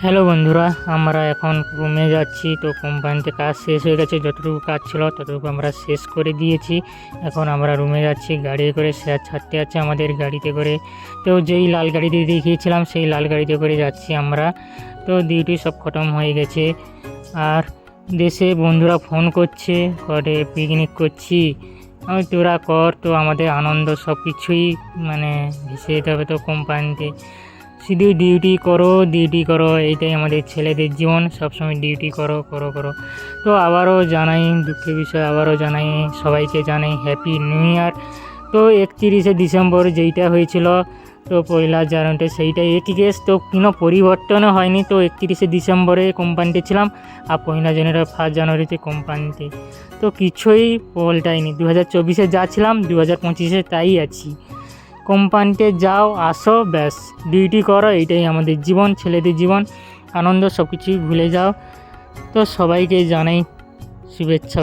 Hello বন্ধুরা, আমরা এখন রুমে যাচ্ছি। তো কোম্পানিতে কাজ শেষ হয়ে গেছে, যতটুকু কাজ ছিল ততটুকু আমরা শেষ করে দিয়েছি। এখন আমরা রুমে যাচ্ছি, গাড়ি করে স্যার ছাড়তে যাচ্ছে আমাদের গাড়িতে করে। তো যেই লাল গাড়িতে দেখিয়েছিলাম সেই লাল গাড়িতে করে যাচ্ছি আমরা। তো ডিউটি সব খতম হয়ে গেছে। আর দেশে বন্ধুরা ফোন করছে, করে পিকনিক করছি। আমি তোরা কর, তো আমাদের আনন্দ সব কিছুই ভেসে যেতে হবে তো কোম্পানিতে। শুধু ডিউটি করো, এইটাই আমাদের ছেলেদের জীবন, সবসময় ডিউটি করো করো করো। তো আবারও জানাই, দুঃখের বিষয় আবারও জানাই, সবাইকে জানাই হ্যাপি নিউ ইয়ার। তো 31শে ডিসেম্বর যেইটা হয়েছিল, তো পয়লা জানুয়ারিতে সেইটাই একই কেস, তো কোনো পরিবর্তনও হয়নি। তো 31শে ডিসেম্বরে কোম্পানিতে ছিলাম, আর পয়লা জানুয়ারি 1 জানুয়ারিতে কোম্পানিতে। তো কিছুই পাল্টায়নি, 2024-এ যা ছিলাম 2025-এ তাই আছি। কোম্পানিতে যাও আসো, ব্যাস ডিউটি করো, এইটাই আমাদের জীবন, ছেলেদের জীবন। আনন্দ সব কিছুই ভুলে যাও। তো সবাইকে জানাই শুভেচ্ছা।